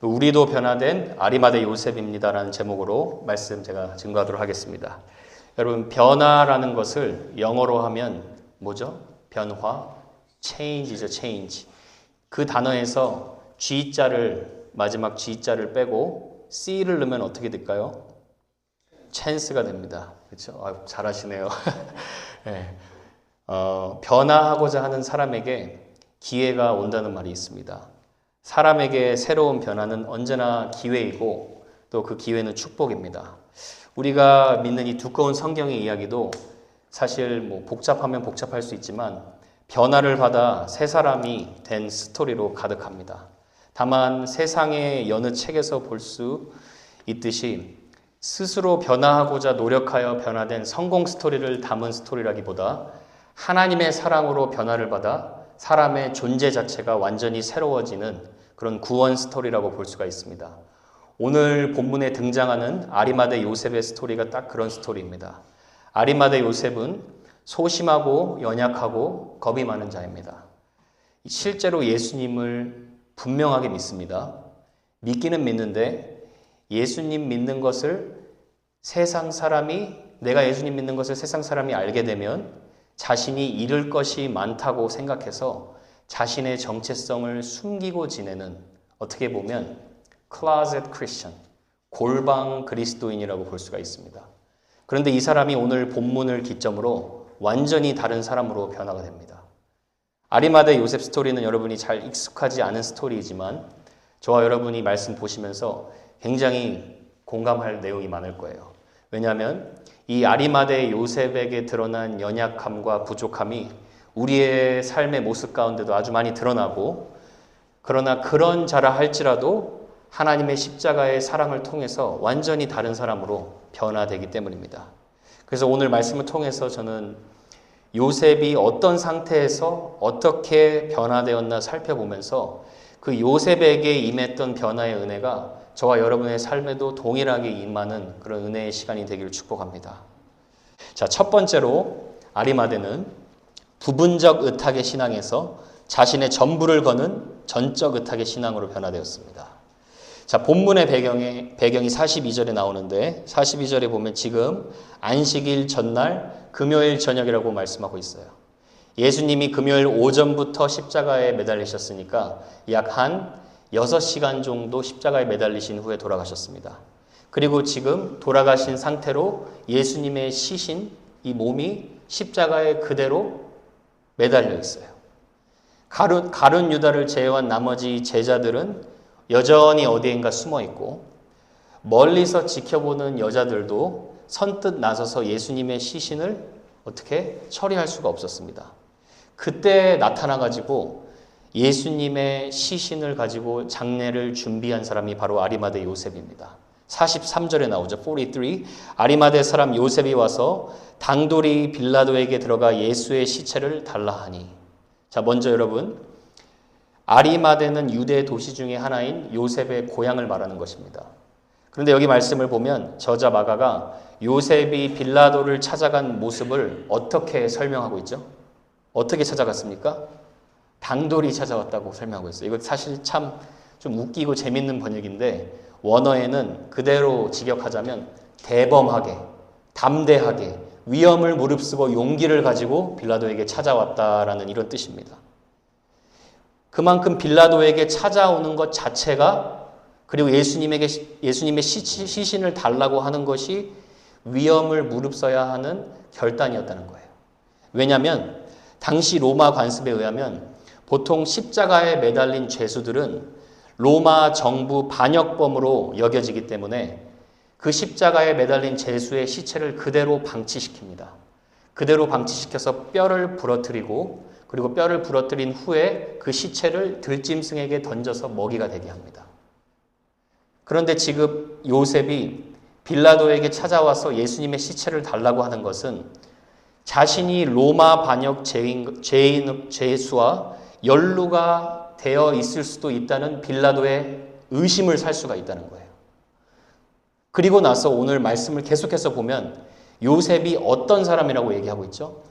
우리도 변화된 아리마대 요셉입니다라는 제목으로 말씀 제가 증거하도록 하겠습니다. 여러분, 변화라는 것을 영어로 하면 뭐죠? 변화, change이죠, change. 그 단어에서 G자를, 마지막 G자를 빼고 C를 넣으면 어떻게 될까요? chance가 됩니다. 그렇죠? 잘하시네요. 네. 변화하고자 하는 사람에게 기회가 온다는 말이 있습니다. 사람에게 새로운 변화는 언제나 기회이고 또 그 기회는 축복입니다. 우리가 믿는 이 두꺼운 성경의 이야기도 사실 복잡하면 복잡할 수 있지만 변화를 받아 새 사람이 된 스토리로 가득합니다. 다만 세상의 여느 책에서 볼 수 있듯이 스스로 변화하고자 노력하여 변화된 성공 스토리를 담은 스토리라기보다 하나님의 사랑으로 변화를 받아 사람의 존재 자체가 완전히 새로워지는 그런 구원 스토리라고 볼 수가 있습니다. 오늘 본문에 등장하는 아리마대 요셉의 스토리가 딱 그런 스토리입니다. 아리마대 요셉은 소심하고 연약하고 겁이 많은 자입니다. 실제로 예수님을 분명하게 믿습니다. 믿기는 믿는데 예수님 믿는 것을 내가 예수님 믿는 것을 세상 사람이 알게 되면 자신이 잃을 것이 많다고 생각해서 자신의 정체성을 숨기고 지내는, 어떻게 보면 closet Christian, 골방 그리스도인이라고 볼 수가 있습니다. 그런데 이 사람이 오늘 본문을 기점으로 완전히 다른 사람으로 변화가 됩니다. 아리마대 요셉 스토리는 여러분이 잘 익숙하지 않은 스토리이지만 저와 여러분이 말씀 보시면서 굉장히 공감할 내용이 많을 거예요. 왜냐하면 이 아리마대 요셉에게 드러난 연약함과 부족함이 우리의 삶의 모습 가운데도 아주 많이 드러나고, 그러나 그런 자라 할지라도 하나님의 십자가의 사랑을 통해서 완전히 다른 사람으로 변화되기 때문입니다. 그래서 오늘 말씀을 통해서 저는 요셉이 어떤 상태에서 어떻게 변화되었나 살펴보면서 그 요셉에게 임했던 변화의 은혜가 저와 여러분의 삶에도 동일하게 임하는 그런 은혜의 시간이 되기를 축복합니다. 자, 첫 번째로 아리마대는 부분적 의탁의 신앙에서 자신의 전부를 거는 전적 의탁의 신앙으로 변화되었습니다. 자, 본문의 배경이 42절에 나오는데 42절에 보면 지금 안식일 전날 금요일 저녁이라고 말씀하고 있어요. 예수님이 금요일 오전부터 십자가에 매달리셨으니까 약 한 6시간 정도 십자가에 매달리신 후에 돌아가셨습니다. 그리고 지금 돌아가신 상태로 예수님의 시신, 이 몸이 십자가에 그대로 매달려 있어요. 가룟 유다를 제외한 나머지 제자들은 여전히 어디엔가 숨어 있고, 멀리서 지켜보는 여자들도 선뜻 나서서 예수님의 시신을 어떻게 처리할 수가 없었습니다. 그때 나타나가지고 예수님의 시신을 가지고 장례를 준비한 사람이 바로 아리마대 요셉입니다. 43절에 나오죠. 43. 아리마대 사람 요셉이 와서 당돌이 빌라도에게 들어가 예수의 시체를 달라 하니. 자, 먼저 여러분, 아리마대는 유대 도시 중에 하나인 요셉의 고향을 말하는 것입니다. 그런데 여기 말씀을 보면 저자 마가가 요셉이 빌라도를 찾아간 모습을 어떻게 설명하고 있죠? 어떻게 찾아갔습니까? 당돌이 찾아왔다고 설명하고 있어요. 이거 사실 참 좀 웃기고 재밌는 번역인데 원어에는 그대로 직역하자면 대범하게, 담대하게, 위험을 무릅쓰고 용기를 가지고 빌라도에게 찾아왔다라는 이런 뜻입니다. 그만큼 빌라도에게 찾아오는 것 자체가, 그리고 예수님의 시신을 달라고 하는 것이 위험을 무릅써야 하는 결단이었다는 거예요. 왜냐하면 당시 로마 관습에 의하면 보통 십자가에 매달린 죄수들은 로마 정부 반역범으로 여겨지기 때문에 그 십자가에 매달린 죄수의 시체를 그대로 방치시킵니다. 그대로 방치시켜서 뼈를 부러뜨리고, 그리고 뼈를 부러뜨린 후에 그 시체를 들짐승에게 던져서 먹이가 되게 합니다. 그런데 지금 요셉이 빌라도에게 찾아와서 예수님의 시체를 달라고 하는 것은 자신이 로마 반역 죄수와 연루가 되어 있을 수도 있다는 빌라도의 의심을 살 수가 있다는 거예요. 그리고 나서 오늘 말씀을 계속해서 보면 요셉이 어떤 사람이라고 얘기하고 있죠?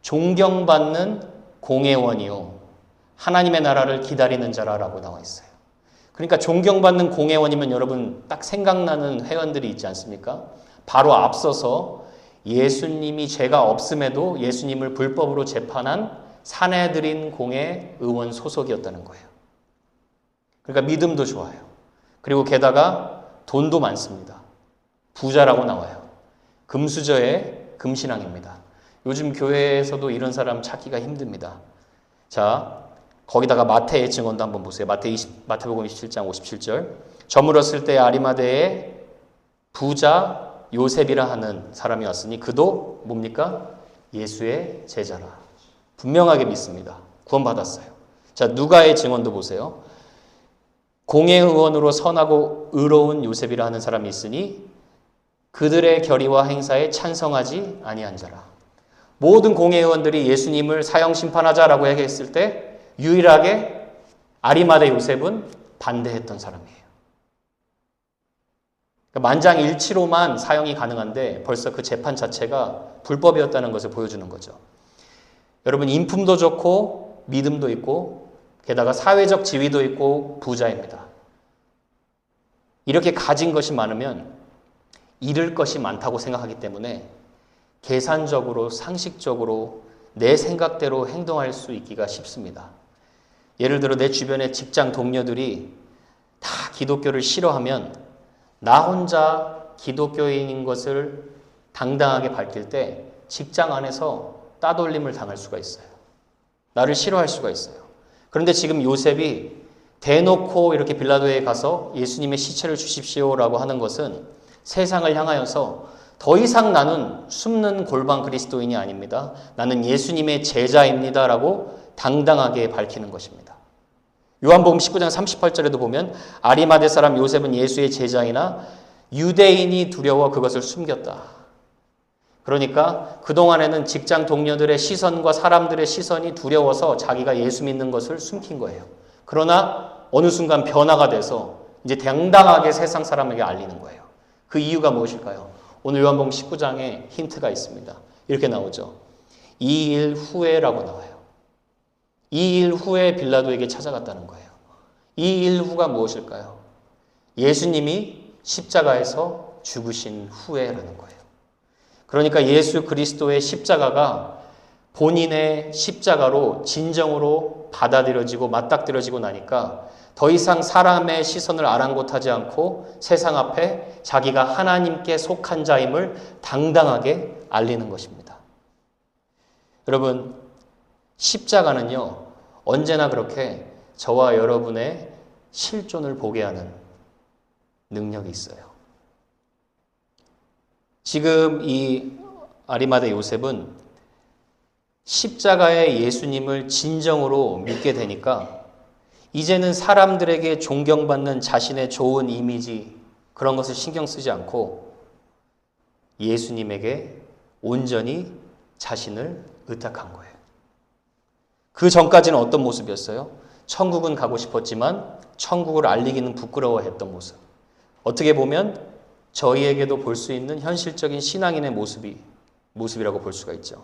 존경받는 공회원이요, 하나님의 나라를 기다리는 자라라고 나와 있어요. 그러니까 존경받는 공회원이면 여러분 딱 생각나는 회원들이 있지 않습니까? 바로 앞서서 예수님이 죄가 없음에도 예수님을 불법으로 재판한 사내들인 공회 의원 소속이었다는 거예요. 그러니까 믿음도 좋아요. 그리고 게다가 돈도 많습니다. 부자라고 나와요. 금수저의 금신앙입니다. 요즘 교회에서도 이런 사람 찾기가 힘듭니다. 자, 거기다가 마태의 증언도 한번 보세요. 마태복음 27장 57절. 저물었을 때 아리마대에 부자 요셉이라 하는 사람이 왔으니 그도 뭡니까? 예수의 제자라. 분명하게 믿습니다. 구원받았어요. 자, 누가의 증언도 보세요. 공회의원으로 선하고 의로운 요셉이라 하는 사람이 있으니 그들의 결의와 행사에 찬성하지 아니한 자라. 모든 공회의원들이 예수님을 사형 심판하자라고 얘기했을 때 유일하게 아리마대 요셉은 반대했던 사람이에요. 그러니까 만장일치로만 사형이 가능한데 벌써 그 재판 자체가 불법이었다는 것을 보여주는 거죠. 여러분, 인품도 좋고 믿음도 있고 게다가 사회적 지위도 있고 부자입니다. 이렇게 가진 것이 많으면 잃을 것이 많다고 생각하기 때문에 계산적으로 상식적으로 내 생각대로 행동할 수 있기가 쉽습니다. 예를 들어 내 주변의 직장 동료들이 다 기독교를 싫어하면 나 혼자 기독교인인 것을 당당하게 밝힐 때 직장 안에서 따돌림을 당할 수가 있어요. 나를 싫어할 수가 있어요. 그런데 지금 요셉이 대놓고 이렇게 빌라도에 가서 예수님의 시체를 주십시오라고 하는 것은 세상을 향하여서 더 이상 나는 숨는 골방 그리스도인이 아닙니다. 나는 예수님의 제자입니다라고 당당하게 밝히는 것입니다. 요한복음 19장 38절에도 보면 아리마대 사람 요셉은 예수의 제자이나 유대인이 두려워 그것을 숨겼다. 그러니까 그동안에는 직장 동료들의 시선과 사람들의 시선이 두려워서 자기가 예수 믿는 것을 숨긴 거예요. 그러나 어느 순간 변화가 돼서 이제 당당하게 세상 사람에게 알리는 거예요. 그 이유가 무엇일까요? 오늘 요한복음 19장에 힌트가 있습니다. 이렇게 나오죠. 2일 후에라고 나와요. 2일 후에 빌라도에게 찾아갔다는 거예요. 2일 후가 무엇일까요? 예수님이 십자가에서 죽으신 후에라는 거예요. 그러니까 예수 그리스도의 십자가가 본인의 십자가로 진정으로 받아들여지고 맞닥뜨려지고 나니까 더 이상 사람의 시선을 아랑곳하지 않고 세상 앞에 자기가 하나님께 속한 자임을 당당하게 알리는 것입니다. 여러분, 십자가는요, 언제나 그렇게 저와 여러분의 실존을 보게 하는 능력이 있어요. 지금 이 아리마대 요셉은 십자가의 예수님을 진정으로 믿게 되니까 이제는 사람들에게 존경받는 자신의 좋은 이미지 그런 것을 신경 쓰지 않고 예수님에게 온전히 자신을 의탁한 거예요. 그 전까지는 어떤 모습이었어요? 천국은 가고 싶었지만 천국을 알리기는 부끄러워했던 모습. 어떻게 보면 저희에게도 볼 수 있는 현실적인 신앙인의 모습이라고 볼 수가 있죠.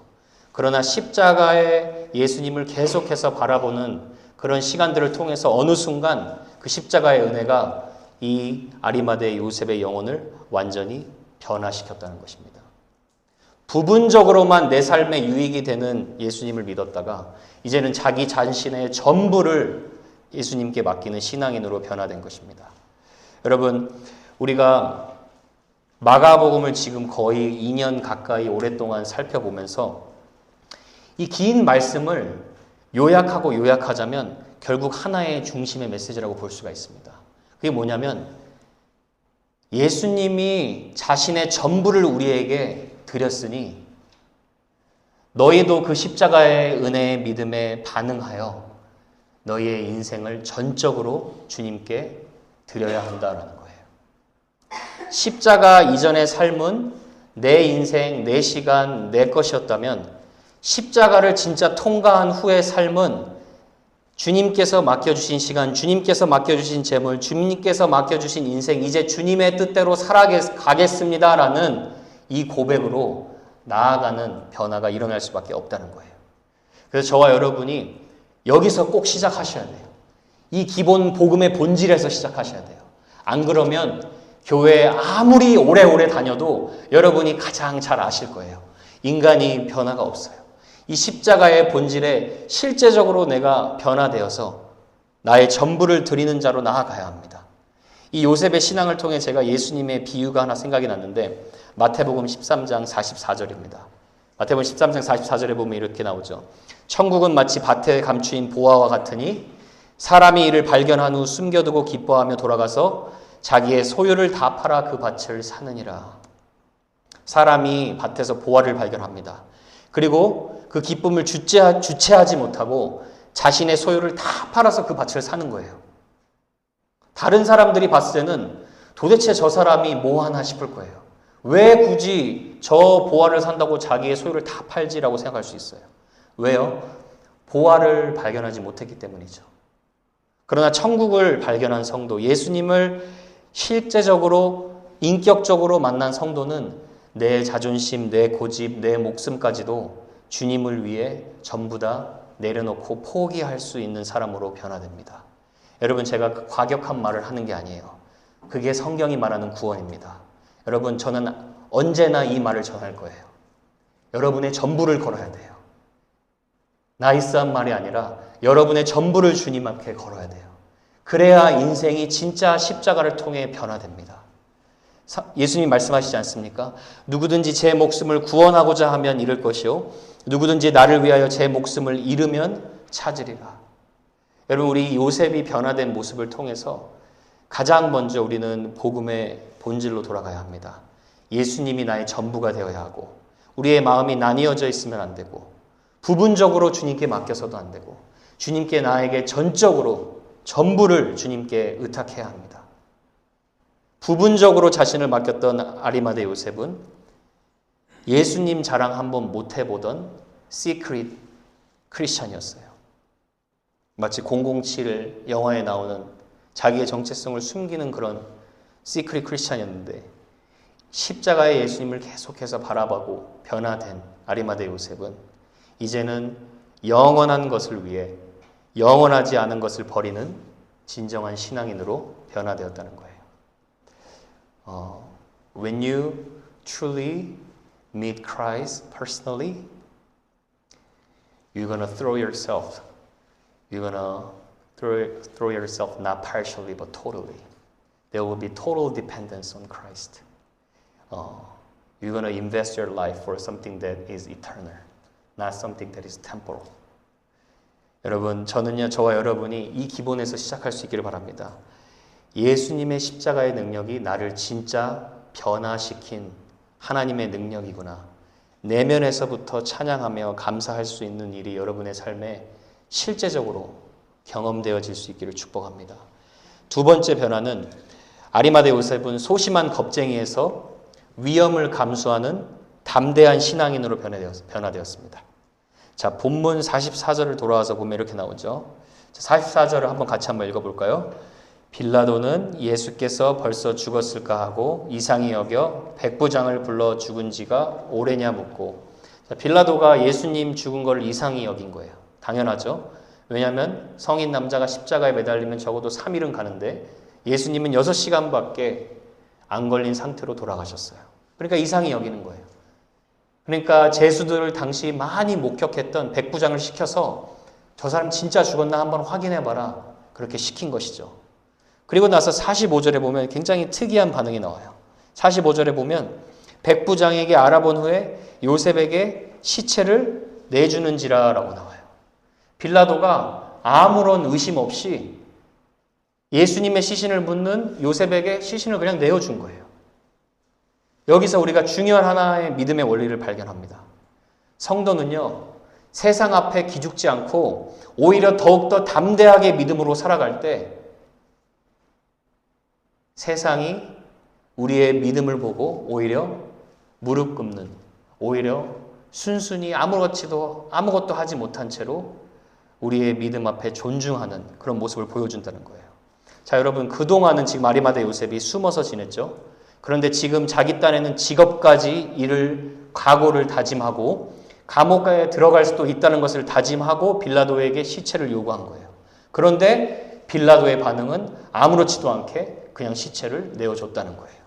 그러나 십자가의 예수님을 계속해서 바라보는 그런 시간들을 통해서 어느 순간 그 십자가의 은혜가 이 아리마대 요셉의 영혼을 완전히 변화시켰다는 것입니다. 부분적으로만 내 삶에 유익이 되는 예수님을 믿었다가 이제는 자기 자신의 전부를 예수님께 맡기는 신앙인으로 변화된 것입니다. 여러분, 우리가 마가복음을 지금 거의 2년 가까이 오랫동안 살펴보면서 이 긴 말씀을 요약하자면 결국 하나의 중심의 메시지라고 볼 수가 있습니다. 그게 뭐냐면 예수님이 자신의 전부를 우리에게 드렸으니 너희도 그 십자가의 은혜의 믿음에 반응하여 너희의 인생을 전적으로 주님께 드려야 한다라는 거예요. 십자가 이전의 삶은 내 인생, 내 시간, 내 것이었다면 십자가를 진짜 통과한 후의 삶은 주님께서 맡겨주신 시간, 주님께서 맡겨주신 재물, 주님께서 맡겨주신 인생, 이제 주님의 뜻대로 살아가겠습니다라는 이 고백으로 나아가는 변화가 일어날 수밖에 없다는 거예요. 그래서 저와 여러분이 여기서 꼭 시작하셔야 돼요. 이 기본 복음의 본질에서 시작하셔야 돼요. 안 그러면 교회에 아무리 오래오래 다녀도 여러분이 가장 잘 아실 거예요. 인간이 변화가 없어요. 이 십자가의 본질에 실제적으로 내가 변화되어서 나의 전부를 드리는 자로 나아가야 합니다. 이 요셉의 신앙을 통해 제가 예수님의 비유가 하나 생각이 났는데 마태복음 13장 44절입니다. 마태복음 13장 44절에 보면 이렇게 나오죠. 천국은 마치 밭에 감추인 보화와 같으니 사람이 이를 발견한 후 숨겨두고 기뻐하며 돌아가서 자기의 소유를 다 팔아 그 밭을 사느니라. 사람이 밭에서 보화를 발견합니다. 그리고 그 기쁨을 주체하지 못하고 자신의 소유를 다 팔아서 그 밭을 사는 거예요. 다른 사람들이 봤을 때는 도대체 저 사람이 뭐 하나 싶을 거예요. 왜 굳이 저 보화를 산다고 자기의 소유를 다 팔지라고 생각할 수 있어요. 왜요? 보화를 발견하지 못했기 때문이죠. 그러나 천국을 발견한 성도, 예수님을 실제적으로 인격적으로 만난 성도는 내 자존심, 내 고집, 내 목숨까지도 주님을 위해 전부 다 내려놓고 포기할 수 있는 사람으로 변화됩니다. 여러분, 제가 과격한 말을 하는 게 아니에요. 그게 성경이 말하는 구원입니다. 여러분, 저는 언제나 이 말을 전할 거예요. 여러분의 전부를 걸어야 돼요. 나이스한 말이 아니라 여러분의 전부를 주님 앞에 걸어야 돼요. 그래야 인생이 진짜 십자가를 통해 변화됩니다. 예수님 말씀하시지 않습니까? 누구든지 제 목숨을 구원하고자 하면 잃을 것이요 누구든지 나를 위하여 제 목숨을 잃으면 찾으리라. 여러분, 우리 요셉이 변화된 모습을 통해서 가장 먼저 우리는 복음의 본질로 돌아가야 합니다. 예수님이 나의 전부가 되어야 하고 우리의 마음이 나뉘어져 있으면 안 되고 부분적으로 주님께 맡겨서도 안 되고 주님께 나에게 전적으로 전부를 주님께 의탁해야 합니다. 부분적으로 자신을 맡겼던 아리마대 요셉은 예수님 자랑 한번 못 해보던 시크릿 크리스찬이었어요. 마치 007 영화에 나오는 자기의 정체성을 숨기는 그런 시크릿 크리스찬이었는데 십자가의 예수님을 계속해서 바라보고 변화된 아리마대 요셉은 이제는 영원한 것을 위해 영원하지 않은 것을 버리는 진정한 신앙인으로 변화되었다는 거예요. When you truly meet Christ personally, you're gonna throw yourself not partially but totally. There will be total dependence on Christ. You're gonna invest your life for something that is eternal, not something that is temporal. 여러분, 저와 여러분이 이 기본에서 시작할 수 있기를 바랍니다. 예수님의 십자가의 능력이 나를 진짜 변화시킨 하나님의 능력이구나. 내면에서부터 찬양하며 감사할 수 있는 일이 여러분의 삶에 실제적으로 경험되어질 수 있기를 축복합니다. 두 번째 변화는 아리마대 요셉은 소심한 겁쟁이에서 위험을 감수하는 담대한 신앙인으로 변화되었습니다. 자, 본문 44절을 돌아와서 보면 이렇게 나오죠. 44절을 한번 같이 한번 읽어볼까요? 빌라도는 예수께서 벌써 죽었을까 하고 이상히 여겨 백부장을 불러 죽은 지가 오래냐 묻고. 자, 빌라도가 예수님 죽은 걸 이상히 여긴 거예요. 당연하죠. 왜냐하면 성인 남자가 십자가에 매달리면 적어도 3일은 가는데 예수님은 6시간밖에 안 걸린 상태로 돌아가셨어요. 그러니까 이상히 여기는 거예요. 그러니까 제수들을 당시 많이 목격했던 백부장을 시켜서 저 사람 진짜 죽었나 한번 확인해봐라. 그렇게 시킨 것이죠. 그리고 나서 45절에 보면 굉장히 특이한 반응이 나와요. 45절에 보면 백부장에게 알아본 후에 요셉에게 시체를 내주는지라라고 나와요. 빌라도가 아무런 의심 없이 예수님의 시신을 묻는 요셉에게 시신을 그냥 내어준 거예요. 여기서 우리가 중요한 하나의 믿음의 원리를 발견합니다. 성도는요, 세상 앞에 기죽지 않고 오히려 더욱더 담대하게 믿음으로 살아갈 때 세상이 우리의 믿음을 보고 오히려 무릎 꿇는, 오히려 순순히 아무것도 하지 못한 채로 우리의 믿음 앞에 존중하는 그런 모습을 보여준다는 거예요. 자, 여러분, 그동안은 지금 아리마대 요셉이 숨어서 지냈죠. 그런데 지금 자기 딴에는 직업까지 잃을 각오를 다짐하고 감옥에 들어갈 수도 있다는 것을 다짐하고 빌라도에게 시체를 요구한 거예요. 그런데 빌라도의 반응은 아무렇지도 않게 그냥 시체를 내어줬다는 거예요.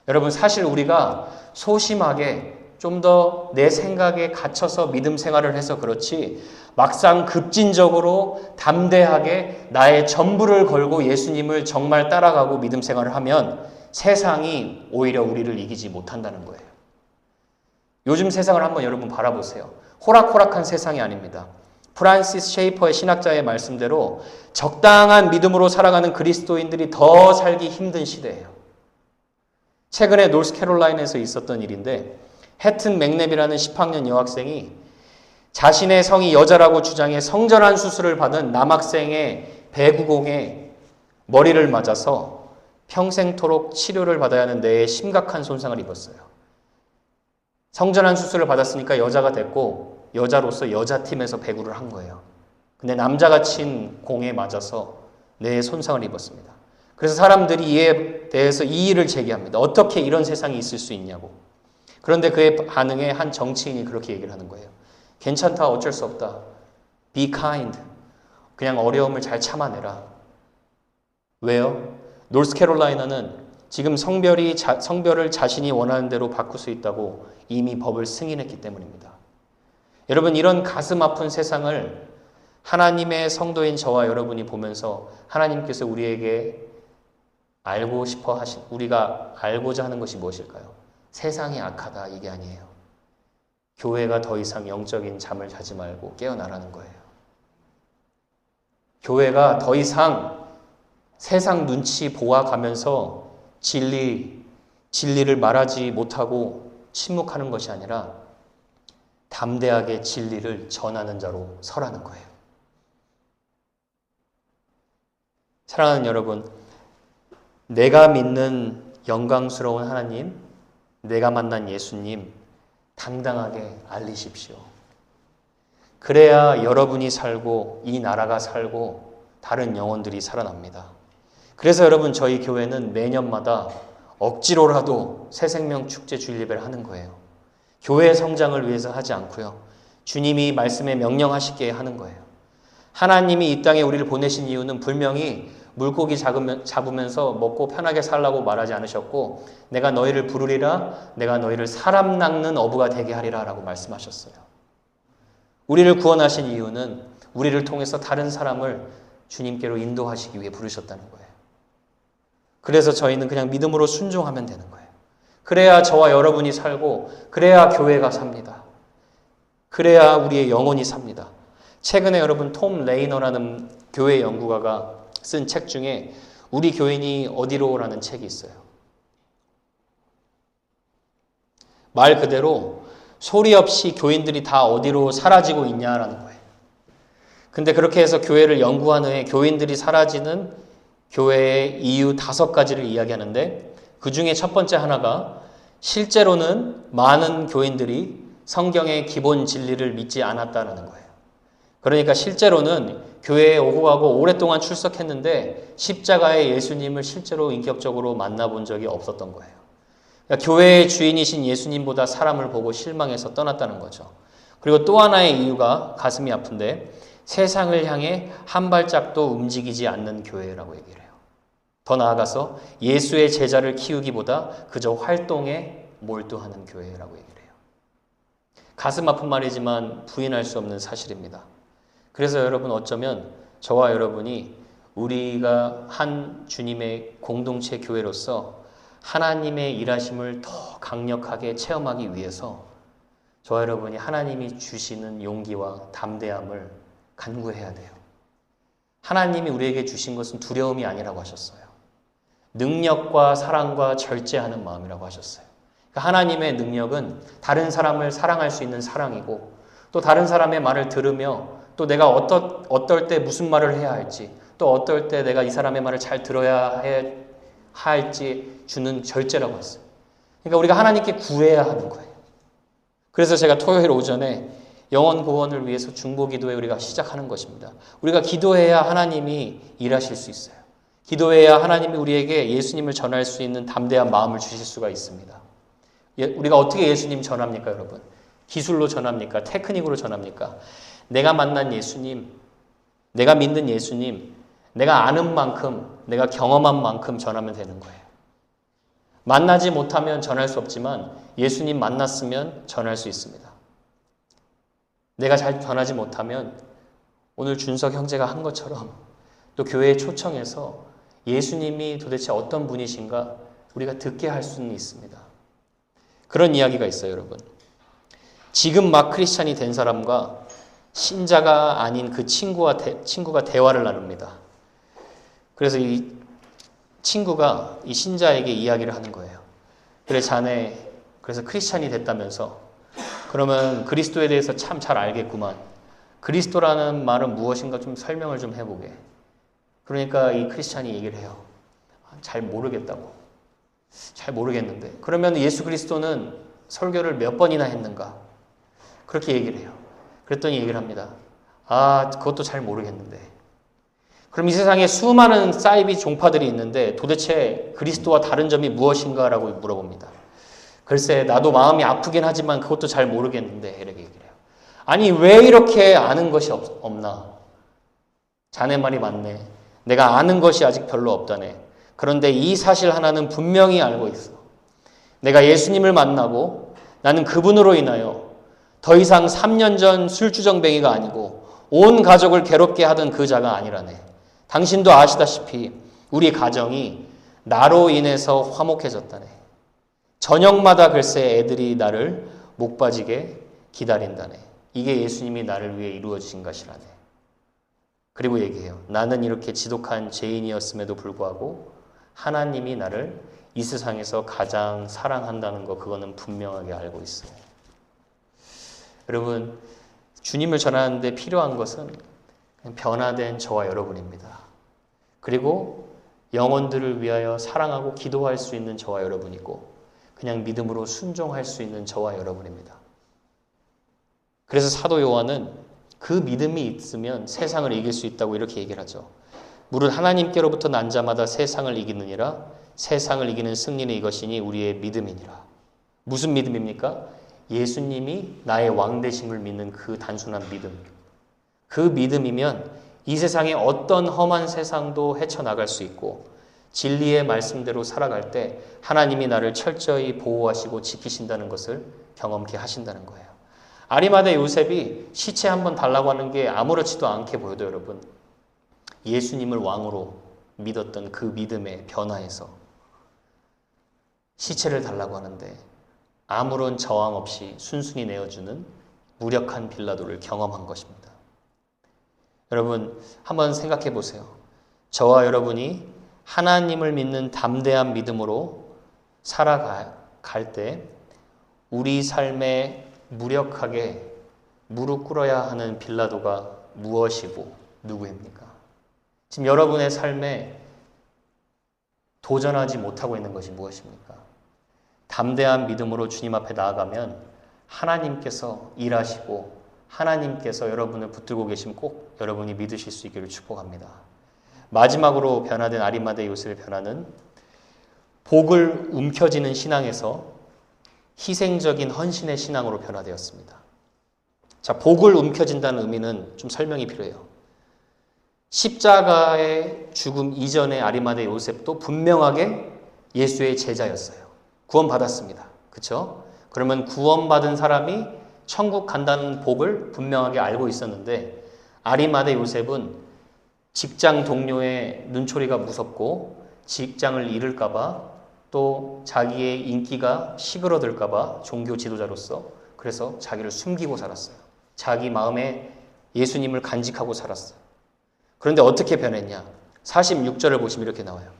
여러분, 사실 우리가 소심하게 좀 더 내 생각에 갇혀서 믿음 생활을 해서 그렇지, 막상 급진적으로 담대하게 나의 전부를 걸고 예수님을 정말 따라가고 믿음 생활을 하면 세상이 오히려 우리를 이기지 못한다는 거예요. 요즘 세상을 한번 여러분 바라보세요. 호락호락한 세상이 아닙니다. 프란시스 셰이퍼의 신학자의 말씀대로 적당한 믿음으로 살아가는 그리스도인들이 더 살기 힘든 시대예요. 최근에 노스캐롤라인에서 있었던 일인데, 해튼 맥랩이라는 10학년 여학생이 자신의 성이 여자라고 주장해 성전환 수술을 받은 남학생의 배구공에 머리를 맞아서 평생토록 치료를 받아야 하는 뇌에 심각한 손상을 입었어요. 성전환 수술을 받았으니까 여자가 됐고 여자로서 여자팀에서 배구를 한 거예요. 근데 남자가 친 공에 맞아서 뇌에 손상을 입었습니다. 그래서 사람들이 이에 대해서 이의를 제기합니다. 어떻게 이런 세상이 있을 수 있냐고. 그런데 그의 반응에 한 정치인이 그렇게 얘기를 하는 거예요. 괜찮다, 어쩔 수 없다. Be kind. 그냥 어려움을 잘 참아내라. 왜요? 노스캐롤라이나는 지금 성별을 자신이 원하는 대로 바꿀 수 있다고 이미 법을 승인했기 때문입니다. 여러분, 이런 가슴 아픈 세상을 하나님의 성도인 저와 여러분이 보면서 하나님께서 우리에게 우리가 알고자 하는 것이 무엇일까요? 세상이 악하다, 이게 아니에요. 교회가 더 이상 영적인 잠을 자지 말고 깨어나라는 거예요. 교회가 더 이상 세상 눈치 보아가면서 진리를 말하지 못하고 침묵하는 것이 아니라 담대하게 진리를 전하는 자로 서라는 거예요. 사랑하는 여러분, 내가 믿는 영광스러운 하나님, 내가 만난 예수님 당당하게 알리십시오. 그래야 여러분이 살고 이 나라가 살고 다른 영혼들이 살아납니다. 그래서 여러분, 저희 교회는 매년마다 억지로라도 새생명 축제 주일 예배를 하는 거예요. 교회의 성장을 위해서 하지 않고요. 주님이 말씀에 명령하시게 하는 거예요. 하나님이 이 땅에 우리를 보내신 이유는 분명히 물고기 잡으면서 먹고 편하게 살라고 말하지 않으셨고, 내가 너희를 부르리라, 내가 너희를 사람 낚는 어부가 되게 하리라 라고 말씀하셨어요. 우리를 구원하신 이유는 우리를 통해서 다른 사람을 주님께로 인도하시기 위해 부르셨다는 거예요. 그래서 저희는 그냥 믿음으로 순종하면 되는 거예요. 그래야 저와 여러분이 살고, 그래야 교회가 삽니다. 그래야 우리의 영혼이 삽니다. 최근에 여러분, 톰 레이너라는 교회 연구가가 쓴 책 중에 우리 교인이 어디로라는 책이 있어요. 말 그대로 소리 없이 교인들이 다 어디로 사라지고 있냐라는 거예요. 근데 그렇게 해서 교회를 연구한 후에 교인들이 사라지는 교회의 이유 5가지를 이야기하는데, 그 중에 첫 번째 하나가 실제로는 많은 교인들이 성경의 기본 진리를 믿지 않았다는 거예요. 그러니까 실제로는 교회에 오고 가고 오랫동안 출석했는데 십자가의 예수님을 실제로 인격적으로 만나본 적이 없었던 거예요. 그러니까 교회의 주인이신 예수님보다 사람을 보고 실망해서 떠났다는 거죠. 그리고 또 하나의 이유가 가슴이 아픈데, 세상을 향해 한 발짝도 움직이지 않는 교회라고 얘기를 해요. 더 나아가서 예수의 제자를 키우기보다 그저 활동에 몰두하는 교회라고 얘기를 해요. 가슴 아픈 말이지만 부인할 수 없는 사실입니다. 그래서 여러분, 어쩌면 저와 여러분이 우리가 한 주님의 공동체 교회로서 하나님의 일하심을 더 강력하게 체험하기 위해서 저와 여러분이 하나님이 주시는 용기와 담대함을 간구해야 돼요. 하나님이 우리에게 주신 것은 두려움이 아니라고 하셨어요. 능력과 사랑과 절제하는 마음이라고 하셨어요. 그러니까 하나님의 능력은 다른 사람을 사랑할 수 있는 사랑이고, 또 다른 사람의 말을 들으며 또 내가 어떨 때 무슨 말을 해야 할지, 또 어떨 때 내가 이 사람의 말을 잘 들어야 할지 주는 절제라고 했어요. 그러니까 우리가 하나님께 구해야 하는 거예요. 그래서 제가 토요일 오전에 영혼 구원을 위해서 중보기도회 우리가 시작하는 것입니다. 우리가 기도해야 하나님이 일하실 수 있어요. 기도해야 하나님이 우리에게 예수님을 전할 수 있는 담대한 마음을 주실 수가 있습니다. 우리가 어떻게 예수님 전합니까, 여러분? 기술로 전합니까? 테크닉으로 전합니까? 내가 만난 예수님, 내가 믿는 예수님, 내가 아는 만큼, 내가 경험한 만큼 전하면 되는 거예요. 만나지 못하면 전할 수 없지만 예수님 만났으면 전할 수 있습니다. 내가 잘 전하지 못하면 오늘 준석 형제가 한 것처럼 또 교회에 초청해서 예수님이 도대체 어떤 분이신가 우리가 듣게 할 수는 있습니다. 그런 이야기가 있어요, 여러분. 지금 막 크리스찬이 된 사람과 신자가 아닌 그 친구가 대화를 나눕니다. 그래서 이 친구가 이 신자에게 이야기를 하는 거예요. 그래, 자네 그래서 크리스찬이 됐다면서? 그러면 그리스도에 대해서 참 잘 알겠구만. 그리스도라는 말은 무엇인가 좀 설명을 좀 해보게. 그러니까 이 크리스찬이 얘기를 해요. 잘 모르겠다고. 잘 모르겠는데. 그러면 예수 그리스도는 설교를 몇 번이나 했는가? 그렇게 얘기를 해요. 그랬더니 얘기를 합니다. 그것도 잘 모르겠는데. 그럼 이 세상에 수많은 사이비 종파들이 있는데 도대체 그리스도와 다른 점이 무엇인가라고 물어봅니다. 글쎄, 나도 마음이 아프긴 하지만 그것도 잘 모르겠는데 이렇게 얘기를 해요. 아니, 왜 이렇게 아는 것이 없나? 자네 말이 맞네. 내가 아는 것이 아직 별로 없다네. 그런데 이 사실 하나는 분명히 알고 있어. 내가 예수님을 만나고 나는 그분으로 인하여 더 이상 3년 전 술주정뱅이가 아니고 온 가족을 괴롭게 하던 그 자가 아니라네. 당신도 아시다시피 우리 가정이 나로 인해서 화목해졌다네. 저녁마다 글쎄 애들이 나를 목 빠지게 기다린다네. 이게 예수님이 나를 위해 이루어진 것이라네. 그리고 얘기해요. 나는 이렇게 지독한 죄인이었음에도 불구하고 하나님이 나를 이 세상에서 가장 사랑한다는 거 그거는 분명하게 알고 있어요. 여러분, 주님을 전하는데 필요한 것은 변화된 저와 여러분입니다. 그리고 영혼들을 위하여 사랑하고 기도할 수 있는 저와 여러분이고 그냥 믿음으로 순종할 수 있는 저와 여러분입니다. 그래서 사도 요한은 그 믿음이 있으면 세상을 이길 수 있다고 이렇게 얘기를 하죠. 무릇 하나님께로부터 난 자마다 세상을 이기느니라. 세상을 이기는 승리는 이것이니 우리의 믿음이니라. 무슨 믿음입니까? 예수님이 나의 왕 되심을 믿는 그 단순한 믿음. 그 믿음이면 이 세상의 어떤 험한 세상도 헤쳐나갈 수 있고 진리의 말씀대로 살아갈 때 하나님이 나를 철저히 보호하시고 지키신다는 것을 경험케 하신다는 거예요. 아리마대 요셉이 시체 한번 달라고 하는 게 아무렇지도 않게 보여도 여러분, 예수님을 왕으로 믿었던 그 믿음의 변화에서 시체를 달라고 하는데 아무런 저항 없이 순순히 내어주는 무력한 빌라도를 경험한 것입니다. 여러분, 한번 생각해 보세요. 저와 여러분이 하나님을 믿는 담대한 믿음으로 살아갈 때 우리 삶에 무력하게 무릎 꿇어야 하는 빌라도가 무엇이고 누구입니까? 지금 여러분의 삶에 도전하지 못하고 있는 것이 무엇입니까? 담대한 믿음으로 주님 앞에 나아가면 하나님께서 일하시고 하나님께서 여러분을 붙들고 계시면 꼭 여러분이 믿으실 수 있기를 축복합니다. 마지막으로 변화된 아리마대 요셉의 변화는 복을 움켜쥐는 신앙에서 희생적인 헌신의 신앙으로 변화되었습니다. 자, 복을 움켜쥔다는 의미는 좀 설명이 필요해요. 십자가의 죽음 이전의 아리마대 요셉도 분명하게 예수의 제자였어요. 구원받았습니다. 그렇죠? 그러면 구원받은 사람이 천국 간다는 복을 분명하게 알고 있었는데 아리마대 요셉은 직장 동료의 눈초리가 무섭고 직장을 잃을까 봐 또 자기의 인기가 시그러들까 봐 종교 지도자로서 그래서 자기를 숨기고 살았어요. 자기 마음에 예수님을 간직하고 살았어요. 그런데 어떻게 변했냐? 46절을 보시면 이렇게 나와요.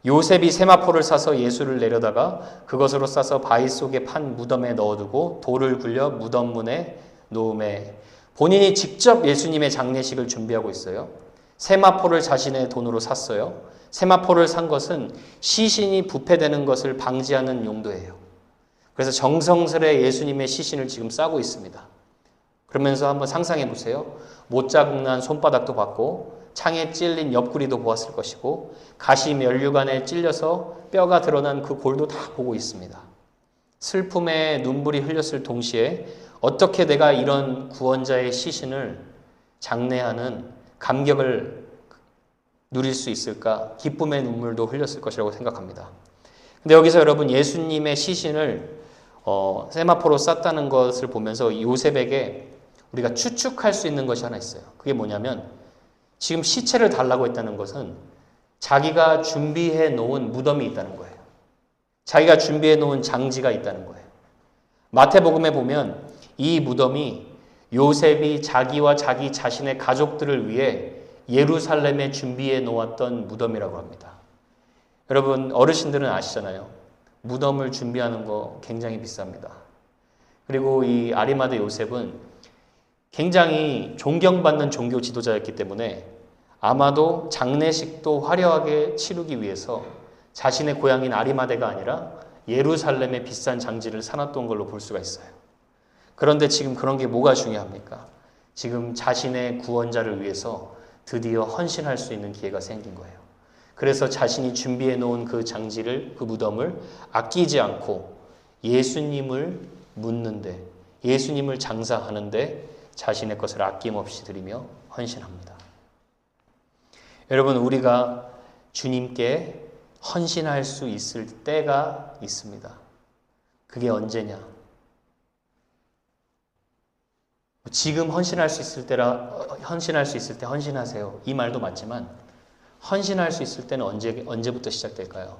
요셉이 세마포를 사서 예수를 내려다가 그것으로 싸서 바위 속에 판 무덤에 넣어두고 돌을 굴려 무덤 문에 놓음에 본인이 직접 예수님의 장례식을 준비하고 있어요. 세마포를 자신의 돈으로 샀어요. 세마포를 산 것은 시신이 부패되는 것을 방지하는 용도예요. 그래서 정성스레 예수님의 시신을 지금 싸고 있습니다. 그러면서 한번 상상해 보세요. 못자국 난 손바닥도 봤고 창에 찔린 옆구리도 보았을 것이고 가시 면류관에 찔려서 뼈가 드러난 그 골도 다 보고 있습니다. 슬픔에 눈물이 흘렸을 동시에 어떻게 내가 이런 구원자의 시신을 장례하는 감격을 누릴 수 있을까? 기쁨의 눈물도 흘렸을 것이라고 생각합니다. 근데 여기서 여러분 예수님의 시신을 세마포로 쌌다는 것을 보면서 요셉에게 우리가 추측할 수 있는 것이 하나 있어요. 그게 뭐냐면 지금 시체를 달라고 했다는 것은 자기가 준비해 놓은 무덤이 있다는 거예요. 자기가 준비해 놓은 장지가 있다는 거예요. 마태복음에 보면 이 무덤이 요셉이 자기와 자기 자신의 가족들을 위해 예루살렘에 준비해 놓았던 무덤이라고 합니다. 여러분 어르신들은 아시잖아요. 무덤을 준비하는 거 굉장히 비쌉니다. 그리고 이 아리마대 요셉은 굉장히 존경받는 종교 지도자였기 때문에 아마도 장례식도 화려하게 치르기 위해서 자신의 고향인 아리마대가 아니라 예루살렘에 비싼 장지를 사놨던 걸로 볼 수가 있어요. 그런데 지금 그런 게 뭐가 중요합니까? 지금 자신의 구원자를 위해서 드디어 헌신할 수 있는 기회가 생긴 거예요. 그래서 자신이 준비해 놓은 그 장지를, 그 무덤을 아끼지 않고 예수님을 묻는데, 예수님을 장사하는데 자신의 것을 아낌없이 드리며 헌신합니다. 여러분, 우리가 주님께 헌신할 수 있을 때가 있습니다. 그게 언제냐? 지금 헌신할 수 있을 때 헌신하세요. 이 말도 맞지만 헌신할 수 있을 때는 언제부터 시작될까요?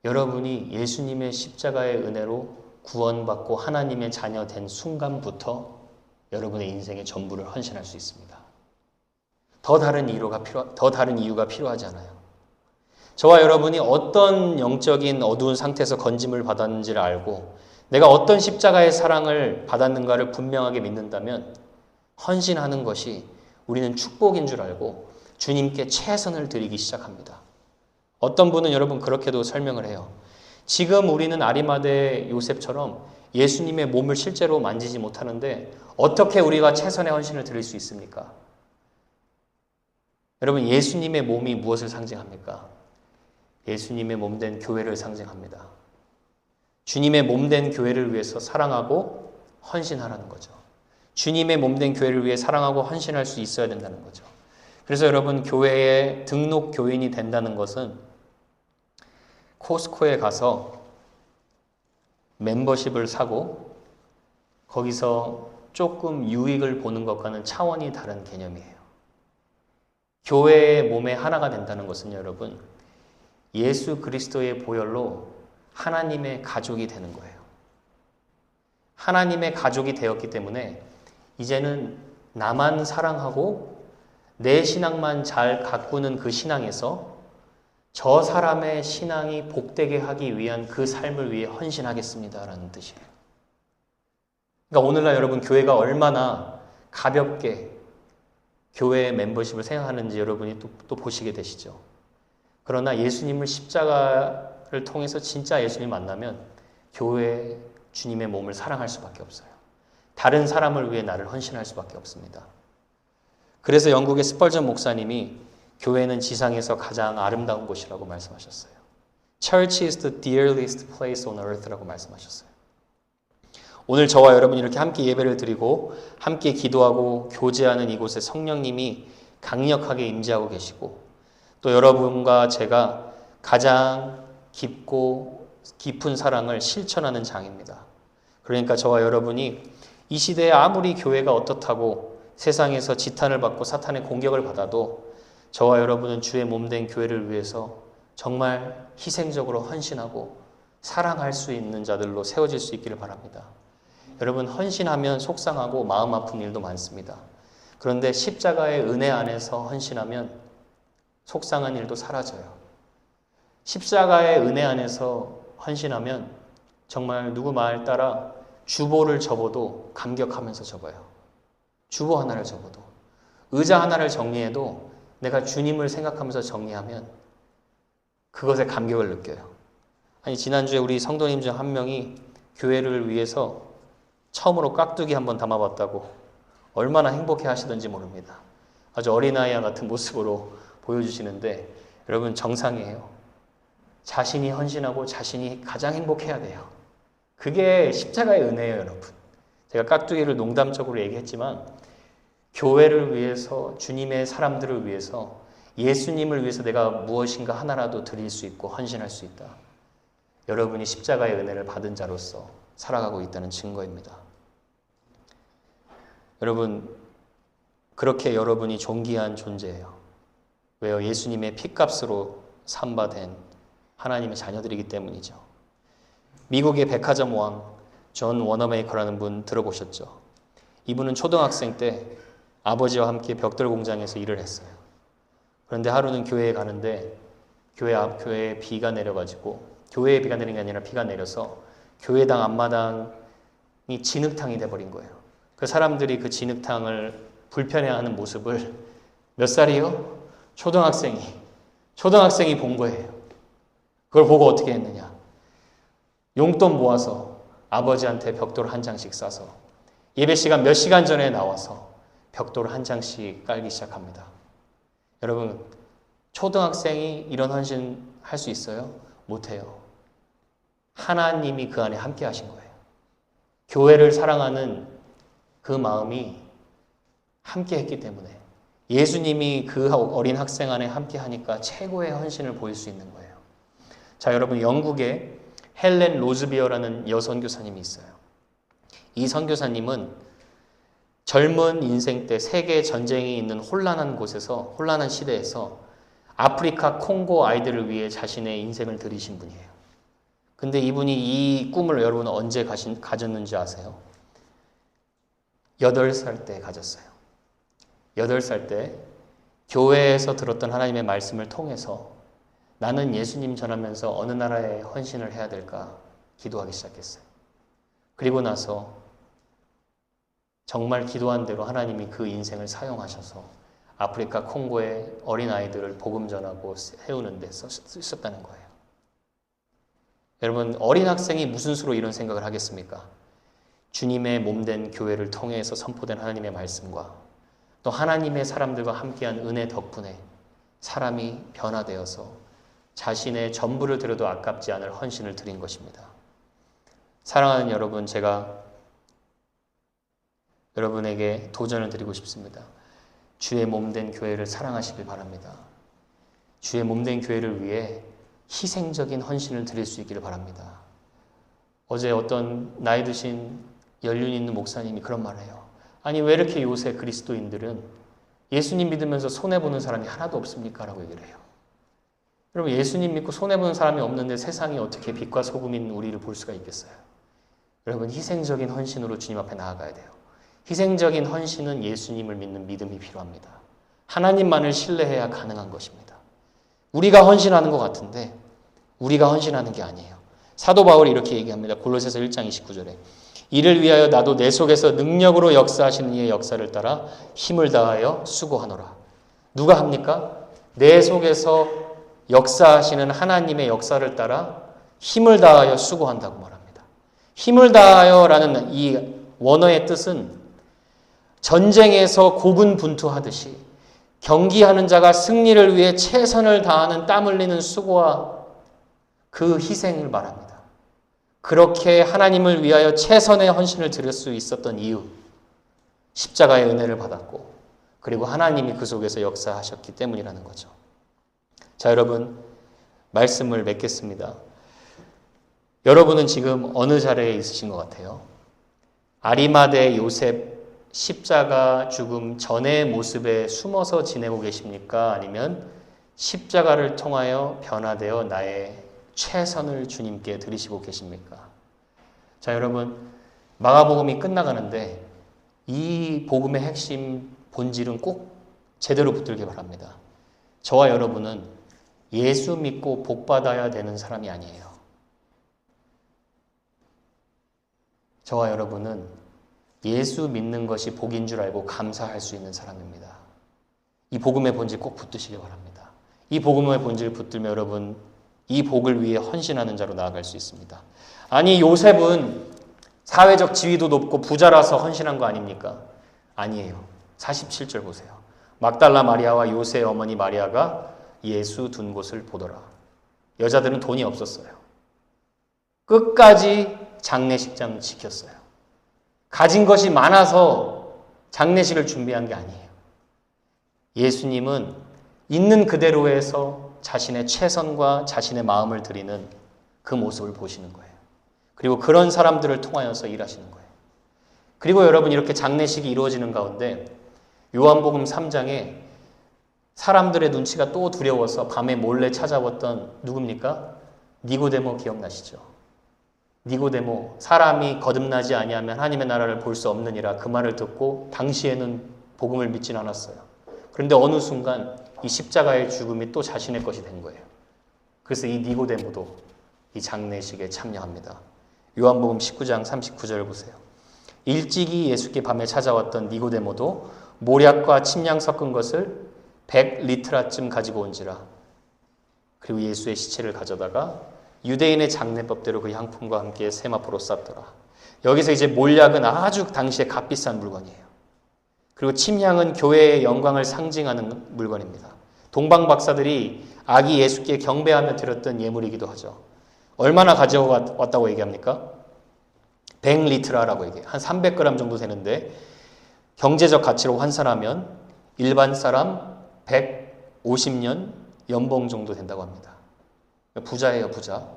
여러분이 예수님의 십자가의 은혜로 구원받고 하나님의 자녀 된 순간부터 여러분의 인생의 전부를 헌신할 수 있습니다. 더 다른 이유가 필요하지 않아요. 저와 여러분이 어떤 영적인 어두운 상태에서 건짐을 받았는지를 알고 내가 어떤 십자가의 사랑을 받았는가를 분명하게 믿는다면 헌신하는 것이 우리는 축복인 줄 알고 주님께 최선을 드리기 시작합니다. 어떤 분은 여러분 그렇게도 설명을 해요. 지금 우리는 아리마대 요셉처럼 예수님의 몸을 실제로 만지지 못하는데 어떻게 우리가 최선의 헌신을 드릴 수 있습니까? 여러분 예수님의 몸이 무엇을 상징합니까? 예수님의 몸된 교회를 상징합니다. 주님의 몸된 교회를 위해서 사랑하고 헌신하라는 거죠. 주님의 몸된 교회를 위해 사랑하고 헌신할 수 있어야 된다는 거죠. 그래서 여러분 교회에 등록 교인이 된다는 것은 코스코에 가서 멤버십을 사고 거기서 조금 유익을 보는 것과는 차원이 다른 개념이에요. 교회의 몸의 하나가 된다는 것은 여러분 예수 그리스도의 보혈로 하나님의 가족이 되는 거예요. 하나님의 가족이 되었기 때문에 이제는 나만 사랑하고 내 신앙만 잘 가꾸는 그 신앙에서 저 사람의 신앙이 복되게 하기 위한 그 삶을 위해 헌신하겠습니다라는 뜻이에요. 그러니까 오늘날 여러분 교회가 얼마나 가볍게 교회의 멤버십을 생각하는지 여러분이 또 보시게 되시죠. 그러나 예수님을 십자가를 통해서 진짜 예수님 만나면 교회 주님의 몸을 사랑할 수밖에 없어요. 다른 사람을 위해 나를 헌신할 수밖에 없습니다. 그래서 영국의 스펄전 목사님이 교회는 지상에서 가장 아름다운 곳이라고 말씀하셨어요. Church is the dearest place on earth라고 말씀하셨어요. 오늘 저와 여러분이 이렇게 함께 예배를 드리고 함께 기도하고 교제하는 이곳에 성령님이 강력하게 임재하고 계시고 또 여러분과 제가 가장 깊고 깊은 사랑을 실천하는 장입니다. 그러니까 저와 여러분이 이 시대에 아무리 교회가 어떻다고 세상에서 지탄을 받고 사탄의 공격을 받아도 저와 여러분은 주의 몸된 교회를 위해서 정말 희생적으로 헌신하고 사랑할 수 있는 자들로 세워질 수 있기를 바랍니다. 여러분 헌신하면 속상하고 마음 아픈 일도 많습니다. 그런데 십자가의 은혜 안에서 헌신하면 속상한 일도 사라져요. 십자가의 은혜 안에서 헌신하면 정말 누구 말 따라 주보를 접어도 감격하면서 접어요. 주보 하나를 접어도 의자 하나를 정리해도 내가 주님을 생각하면서 정리하면 그것에 감격을 느껴요. 아니 지난주에 우리 성도님 중 한 명이 교회를 위해서 처음으로 깍두기 한번 담아봤다고 얼마나 행복해 하시던지 모릅니다. 아주 어린아이와 같은 모습으로 보여주시는데 여러분 정상이에요. 자신이 헌신하고 자신이 가장 행복해야 돼요. 그게 십자가의 은혜예요, 여러분. 제가 깍두기를 농담적으로 얘기했지만 교회를 위해서 주님의 사람들을 위해서 예수님을 위해서 내가 무엇인가 하나라도 드릴 수 있고 헌신할 수 있다. 여러분이 십자가의 은혜를 받은 자로서 살아가고 있다는 증거입니다. 여러분, 그렇게 여러분이 존귀한 존재예요. 왜요? 예수님의 피값으로 삼바된 하나님의 자녀들이기 때문이죠. 미국의 백화점 왕 존 워너메이커라는 분 들어보셨죠? 이분은 초등학생 때 아버지와 함께 벽돌 공장에서 일을 했어요. 그런데 하루는 교회에 가는데 교회에 비가 내려가지고, 교회에 비가 내린 게 아니라 비가 내려서 교회당 앞마당이 진흙탕이 돼버린 거예요. 그 사람들이 그 진흙탕을 불편해하는 모습을 몇 살이요? 초등학생이 본 거예요. 그걸 보고 어떻게 했느냐? 용돈 모아서 아버지한테 벽돌 한 장씩 싸서 예배 시간 몇 시간 전에 나와서 벽돌 한 장씩 깔기 시작합니다. 여러분, 초등학생이 이런 헌신 할 수 있어요? 못해요. 하나님이 그 안에 함께 하신 거예요. 교회를 사랑하는 그 마음이 함께 했기 때문에 예수님이 그 어린 학생 안에 함께 하니까 최고의 헌신을 보일 수 있는 거예요. 자, 여러분, 영국에 헬렌 로즈비어라는 여선교사님이 있어요. 이 선교사님은 젊은 인생 때 세계 전쟁이 있는 혼란한 시대에서 아프리카 콩고 아이들을 위해 자신의 인생을 들이신 분이에요. 근데 이분이 이 꿈을 여러분 언제 가졌는지 아세요? 8살 때 가졌어요. 8살 때 교회에서 들었던 하나님의 말씀을 통해서 나는 예수님 전하면서 어느 나라에 헌신을 해야 될까 기도하기 시작했어요. 그리고 나서 정말 기도한 대로 하나님이 그 인생을 사용하셔서 아프리카 콩고의 어린아이들을 복음 전하고 세우는 데 쓰셨다는 거예요. 여러분, 어린 학생이 무슨 수로 이런 생각을 하겠습니까? 주님의 몸된 교회를 통해서 선포된 하나님의 말씀과 또 하나님의 사람들과 함께한 은혜 덕분에 사람이 변화되어서 자신의 전부를 드려도 아깝지 않을 헌신을 드린 것입니다. 사랑하는 여러분, 제가 여러분에게 도전을 드리고 싶습니다. 주의 몸된 교회를 사랑하시길 바랍니다. 주의 몸된 교회를 위해 희생적인 헌신을 드릴 수 있기를 바랍니다. 어제 어떤 나이 드신 연륜 있는 목사님이 그런 말을 해요. 아니, 왜 이렇게 요새 그리스도인들은 예수님 믿으면서 손해보는 사람이 하나도 없습니까? 라고 얘기를 해요. 여러분, 예수님 믿고 손해보는 사람이 없는데 세상이 어떻게 빛과 소금인 우리를 볼 수가 있겠어요? 여러분, 희생적인 헌신으로 주님 앞에 나아가야 돼요. 희생적인 헌신은 예수님을 믿는 믿음이 필요합니다. 하나님만을 신뢰해야 가능한 것입니다. 우리가 헌신하는 것 같은데 우리가 헌신하는 게 아니에요. 사도 바울이 이렇게 얘기합니다. 골로새서 1장 29절에 이를 위하여 나도 내 속에서 능력으로 역사하시는 이의 역사를 따라 힘을 다하여 수고하노라. 누가 합니까? 내 속에서 역사하시는 하나님의 역사를 따라 힘을 다하여 수고한다고 말합니다. 힘을 다하여라는 이 원어의 뜻은 전쟁에서 고군분투하듯이 경기하는 자가 승리를 위해 최선을 다하는 땀 흘리는 수고와 그 희생을 말합니다. 그렇게 하나님을 위하여 최선의 헌신을 드릴 수 있었던 이유, 십자가의 은혜를 받았고 그리고 하나님이 그 속에서 역사하셨기 때문이라는 거죠. 자, 여러분, 말씀을 맺겠습니다. 여러분은 지금 어느 자리에 있으신 것 같아요? 아리마대 요셉 십자가 죽음 전의 모습에 숨어서 지내고 계십니까? 아니면 십자가를 통하여 변화되어 나의 최선을 주님께 드리시고 계십니까? 자, 여러분, 마가복음이 끝나가는데 이 복음의 핵심 본질은 꼭 제대로 붙들기 바랍니다. 저와 여러분은 예수 믿고 복 받아야 되는 사람이 아니에요. 저와 여러분은 예수 믿는 것이 복인 줄 알고 감사할 수 있는 사람입니다. 이 복음의 본질 꼭 붙드시기 바랍니다. 이 복음의 본질 붙들면 여러분 이 복을 위해 헌신하는 자로 나아갈 수 있습니다. 아니, 요셉은 사회적 지위도 높고 부자라서 헌신한 거 아닙니까? 아니에요. 47절 보세요. 막달라 마리아와 요셉의 어머니 마리아가 예수 둔 곳을 보더라. 여자들은 돈이 없었어요. 끝까지 장례식장 지켰어요. 가진 것이 많아서 장례식을 준비한 게 아니에요. 예수님은 있는 그대로에서 자신의 최선과 자신의 마음을 드리는 그 모습을 보시는 거예요. 그리고 그런 사람들을 통하여서 일하시는 거예요. 그리고 여러분 이렇게 장례식이 이루어지는 가운데 요한복음 3장에 사람들의 눈치가 또 두려워서 밤에 몰래 찾아왔던 누굽니까? 니고데모 기억나시죠? 니고데모, 사람이 거듭나지 아니하면 하나님의 나라를 볼 수 없느니라 그 말을 듣고 당시에는 복음을 믿진 않았어요. 그런데 어느 순간 이 십자가의 죽음이 또 자신의 것이 된 거예요. 그래서 이 니고데모도 이 장례식에 참여합니다. 요한복음 19장 39절을 보세요. 일찍이 예수께 밤에 찾아왔던 니고데모도 모략과 침량 섞은 것을 100리트라쯤 가지고 온지라. 그리고 예수의 시체를 가져다가 유대인의 장례법대로 그 향품과 함께 세마포로 쌌더라. 여기서 이제 몰약은 아주 당시에 값비싼 물건이에요. 그리고 침향은 교회의 영광을 상징하는 물건입니다. 동방 박사들이 아기 예수께 경배하며 드렸던 예물이기도 하죠. 얼마나 가져왔다고 얘기합니까? 100리트라라고 얘기해요. 한 300g 정도 되는데 경제적 가치로 환산하면 일반 사람 150년 연봉 정도 된다고 합니다. 부자예요, 부자.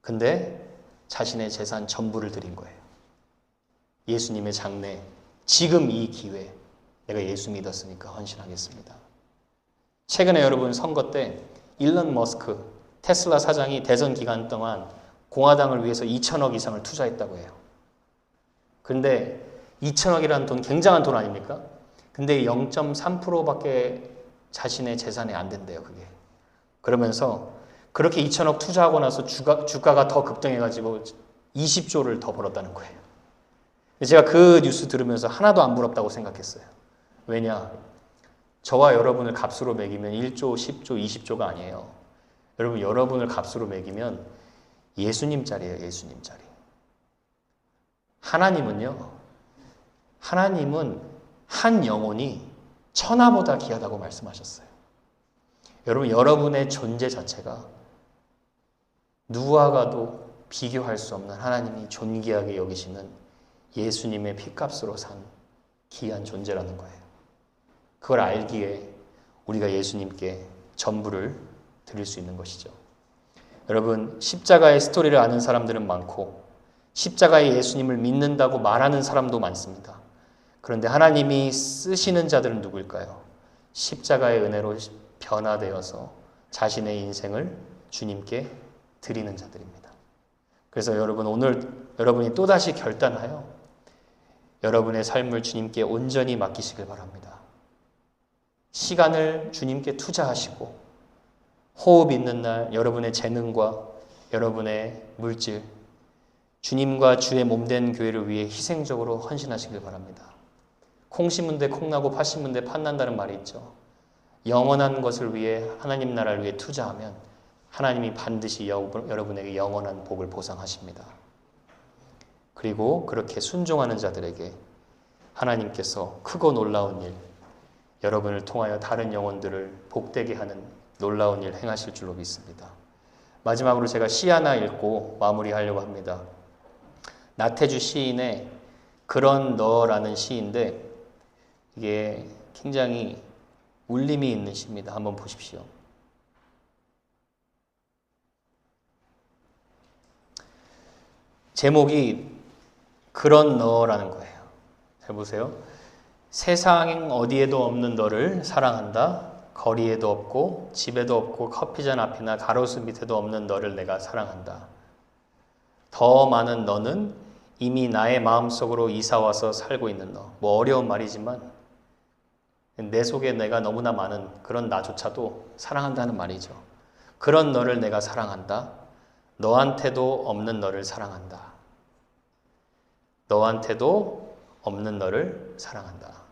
근데 자신의 재산 전부를 드린 거예요. 예수님의 장례, 지금 이 기회, 내가 예수 믿었으니까 헌신하겠습니다. 최근에 여러분 선거 때 일론 머스크, 테슬라 사장이 대선 기간 동안 공화당을 위해서 2천억 이상을 투자했다고 해요. 근데 2천억이라는 돈 굉장한 돈 아닙니까? 근데 0.3%밖에 자신의 재산이 안 된대요, 그게. 그러면서 그렇게 2천억 투자하고 나서 주가가 더 급등해가지고 20조를 더 벌었다는 거예요. 제가 그 뉴스 들으면서 하나도 안 부럽다고 생각했어요. 왜냐? 저와 여러분을 값으로 매기면 1조, 10조, 20조가 아니에요. 여러분, 여러분을 값으로 매기면 예수님 자리예요, 예수님 자리. 하나님은요, 하나님은 한 영혼이 천하보다 귀하다고 말씀하셨어요. 여러분, 여러분의 존재 자체가 누구와도 비교할 수 없는 하나님이 존귀하게 여기시는 예수님의 피값으로 산 귀한 존재라는 거예요. 그걸 알기에 우리가 예수님께 전부를 드릴 수 있는 것이죠. 여러분, 십자가의 스토리를 아는 사람들은 많고 십자가의 예수님을 믿는다고 말하는 사람도 많습니다. 그런데 하나님이 쓰시는 자들은 누구일까요? 십자가의 은혜로 변화되어서 자신의 인생을 주님께 드리는 자들입니다. 그래서 여러분, 오늘 여러분이 또다시 결단하여 여러분의 삶을 주님께 온전히 맡기시길 바랍니다. 시간을 주님께 투자하시고 호흡 있는 날 여러분의 재능과 여러분의 물질, 주님과 주의 몸된 교회를 위해 희생적으로 헌신하시길 바랍니다. 콩 심은 데 콩나고 팥 심은 데 팥난다는 말이 있죠. 영원한 것을 위해 하나님 나라를 위해 투자하면 하나님이 반드시 여러분에게 영원한 복을 보상하십니다. 그리고 그렇게 순종하는 자들에게 하나님께서 크고 놀라운 일, 여러분을 통하여 다른 영혼들을 복되게 하는 놀라운 일 행하실 줄로 믿습니다. 마지막으로 제가 시 하나 읽고 마무리하려고 합니다. 나태주 시인의 그런 너라는 시인데 이게 굉장히 울림이 있는 시입니다. 한번 보십시오. 제목이 그런 너라는 거예요. 잘 보세요. 세상 어디에도 없는 너를 사랑한다. 거리에도 없고 집에도 없고 커피잔 앞이나 가로수 밑에도 없는 너를 내가 사랑한다. 더 많은 너는 이미 나의 마음속으로 이사와서 살고 있는 너. 뭐 어려운 말이지만 내 속에 내가 너무나 많은 그런 나조차도 사랑한다는 말이죠. 그런 너를 내가 사랑한다. 너한테도 없는 너를 사랑한다. 너한테도 없는 너를 사랑한다.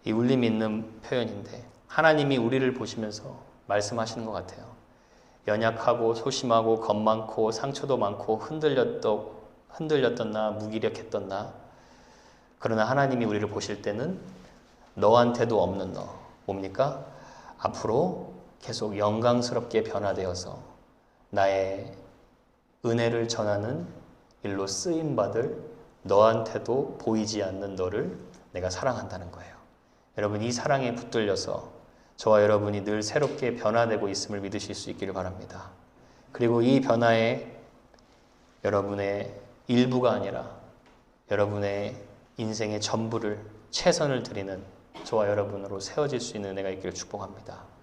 이 울림 있는 표현인데 하나님이 우리를 보시면서 말씀하시는 것 같아요. 연약하고 소심하고 겁 많고 상처도 많고 흔들렸던 나, 무기력했던 나. 그러나 하나님이 우리를 보실 때는 너한테도 없는 너. 뭡니까? 앞으로 계속 영광스럽게 변화되어서 나의 은혜를 전하는 일로 쓰임받을 너한테도 보이지 않는 너를 내가 사랑한다는 거예요. 여러분, 이 사랑에 붙들려서 저와 여러분이 늘 새롭게 변화되고 있음을 믿으실 수 있기를 바랍니다. 그리고 이 변화에 여러분의 일부가 아니라 여러분의 인생의 전부를 최선을 드리는 저와 여러분으로 세워질 수 있는 은혜가 있기를 축복합니다.